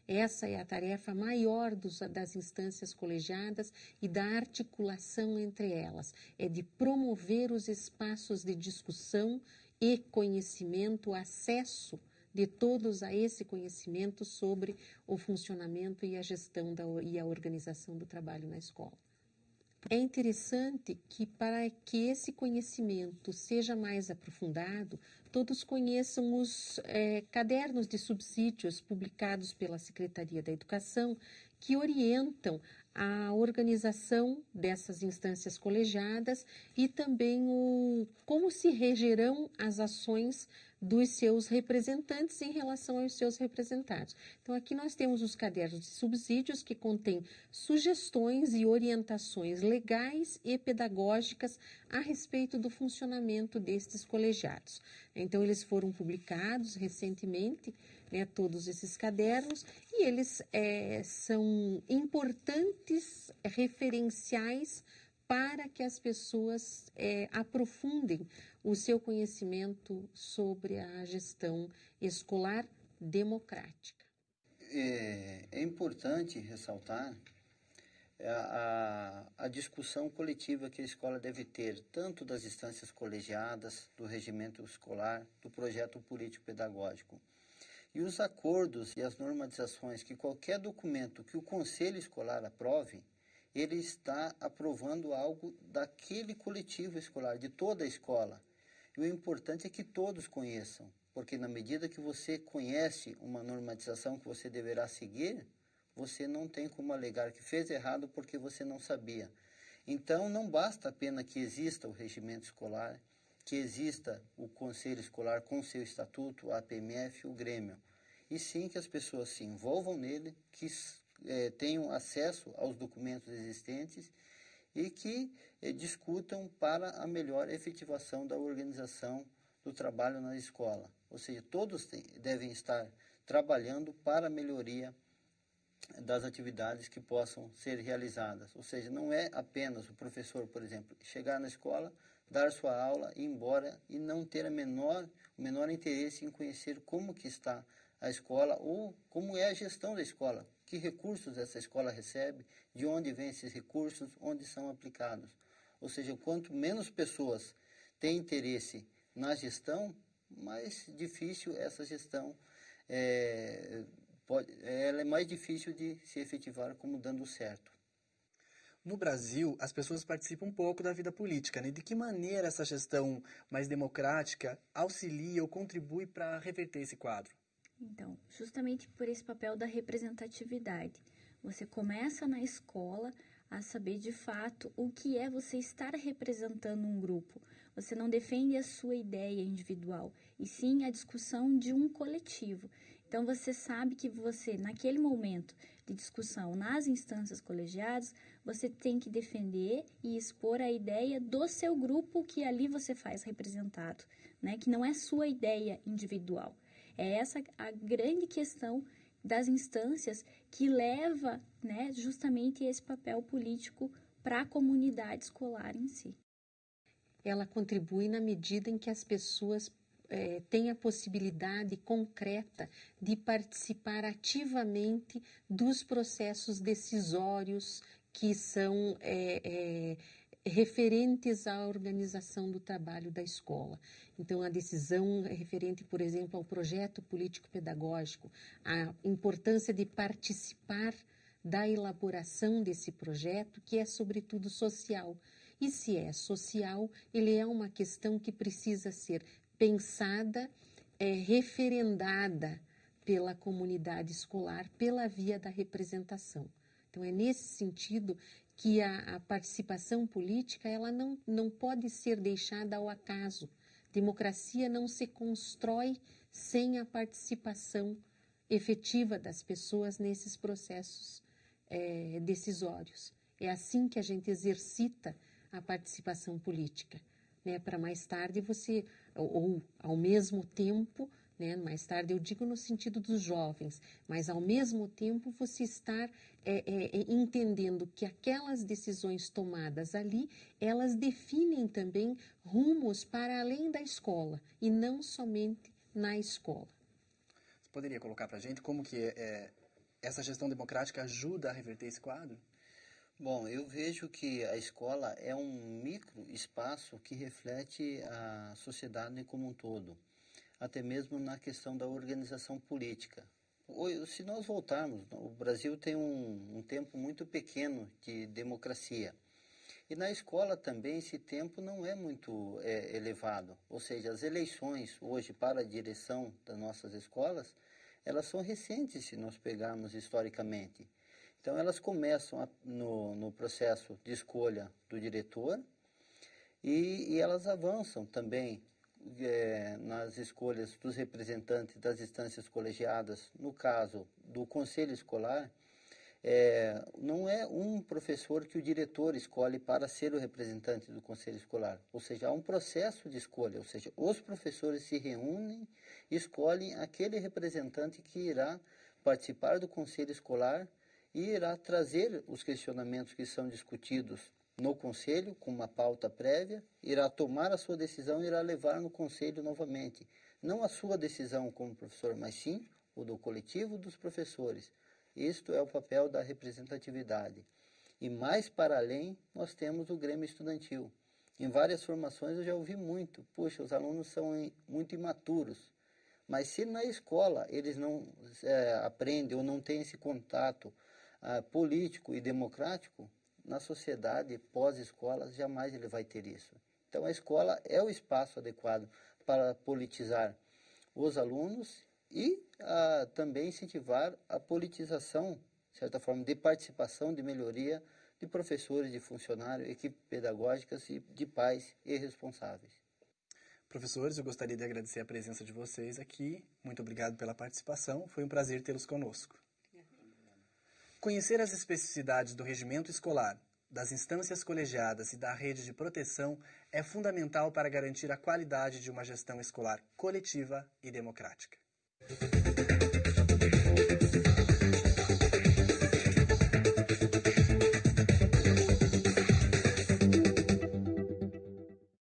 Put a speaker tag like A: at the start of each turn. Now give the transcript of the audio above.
A: Essa é a tarefa maior das instâncias colegiadas e da articulação entre elas, é de promover os espaços de discussão e conhecimento, acesso de todos a esse conhecimento sobre o funcionamento e a gestão e a organização do trabalho na escola. É interessante que, para que esse conhecimento seja mais aprofundado, todos conheçam os cadernos de subsídios publicados pela Secretaria da Educação, que orientam a organização dessas instâncias colegiadas e também como se regerão as ações dos seus representantes em relação aos seus representados. Então, aqui nós temos os cadernos de subsídios que contêm sugestões e orientações legais e pedagógicas a respeito do funcionamento destes colegiados. Então, eles foram publicados recentemente, né, todos esses cadernos, e eles são importantes referenciais para que as pessoas aprofundem o seu conhecimento sobre a gestão escolar democrática.
B: É importante ressaltar a discussão coletiva que a escola deve ter, tanto das instâncias colegiadas, do regimento escolar, do projeto político-pedagógico. E os acordos e as normatizações que qualquer documento que o conselho escolar aprove, ele está aprovando algo daquele coletivo escolar, de toda a escola. E o importante é que todos conheçam, porque na medida que você conhece uma normatização que você deverá seguir, você não tem como alegar que fez errado porque você não sabia. Então, não basta apenas que exista o regimento escolar, que exista o conselho escolar com seu estatuto, a APMF, o Grêmio, e sim que as pessoas se envolvam nele, que tenham acesso aos documentos existentes e que discutam para a melhor efetivação da organização do trabalho na escola. Ou seja, todos devem estar trabalhando para a melhoria das atividades que possam ser realizadas. Ou seja, não é apenas o professor, por exemplo, chegar na escola, dar sua aula, ir embora e não ter o menor interesse em conhecer como que está a escola ou como é a gestão da escola, que recursos essa escola recebe, de onde vêm esses recursos, onde são aplicados. Ou seja, quanto menos pessoas têm interesse na gestão, mais difícil essa gestão ela é mais difícil de se efetivar como dando certo.
C: No Brasil, as pessoas participam um pouco da vida política, né? De que maneira essa gestão mais democrática auxilia ou contribui para reverter esse quadro?
D: Então, justamente por esse papel da representatividade. Você começa na escola a saber de fato o que é você estar representando um grupo. Você não defende a sua ideia individual, e sim a discussão de um coletivo. Então, você sabe que você, naquele momento de discussão nas instâncias colegiadas, você tem que defender e expor a ideia do seu grupo que ali você faz representado, né? Que não é sua ideia individual. É essa a grande questão das instâncias que leva, né, justamente esse papel político para a comunidade escolar em si.
A: Ela contribui na medida em que as pessoas têm a possibilidade concreta de participar ativamente dos processos decisórios que são referentes à organização do trabalho da escola. Então, a decisão referente, por exemplo, ao projeto político-pedagógico, a importância de participar da elaboração desse projeto, que é sobretudo social. E se é social, ele é uma questão que precisa ser pensada, referendada pela comunidade escolar, pela via da representação. Então, é nesse sentido que a participação política ela não pode ser deixada ao acaso. Democracia não se constrói sem a participação efetiva das pessoas nesses processos decisórios. É assim que a gente exercita a participação política, né? Para mais tarde você, ou ao mesmo tempo, né? Mais tarde eu digo no sentido dos jovens, mas ao mesmo tempo você estar entendendo que aquelas decisões tomadas ali, elas definem também rumos para além da escola e não somente na escola.
C: Você poderia colocar para a gente como que essa gestão democrática ajuda a reverter esse quadro?
B: Bom, eu vejo que a escola é um micro espaço que reflete a sociedade como um todo, até mesmo na questão da organização política. Se nós voltarmos, o Brasil tem um tempo muito pequeno de democracia. E na escola também esse tempo não é muito elevado. Ou seja, as eleições hoje para a direção das nossas escolas, elas são recentes se nós pegarmos historicamente. Então elas começam no processo de escolha do diretor e elas avançam também nas escolhas dos representantes das instâncias colegiadas. No caso do conselho escolar, não é um professor que o diretor escolhe para ser o representante do conselho escolar. Ou seja, há um processo de escolha, ou seja, os professores se reúnem e escolhem aquele representante que irá participar do conselho escolar e irá trazer os questionamentos que são discutidos no conselho, com uma pauta prévia, irá tomar a sua decisão e irá levar no conselho novamente. Não a sua decisão como professor, mas sim o do coletivo dos professores. Isto é o papel da representatividade. E mais para além, nós temos o Grêmio Estudantil. Em várias formações eu já ouvi muito, puxa, os alunos são muito imaturos. Mas se na escola eles não aprendem ou não têm esse contato político e democrático, na sociedade pós-escola jamais ele vai ter isso. Então a escola é o espaço adequado para politizar os alunos e também incentivar a politização, de certa forma, de participação, de melhoria de professores, de funcionários, equipes pedagógicas e de pais e responsáveis.
C: Professores, eu gostaria de agradecer a presença de vocês aqui. Muito obrigado pela participação. Foi um prazer tê-los conosco. Conhecer as especificidades do regimento escolar, das instâncias colegiadas e da rede de proteção é fundamental para garantir a qualidade de uma gestão escolar coletiva e democrática.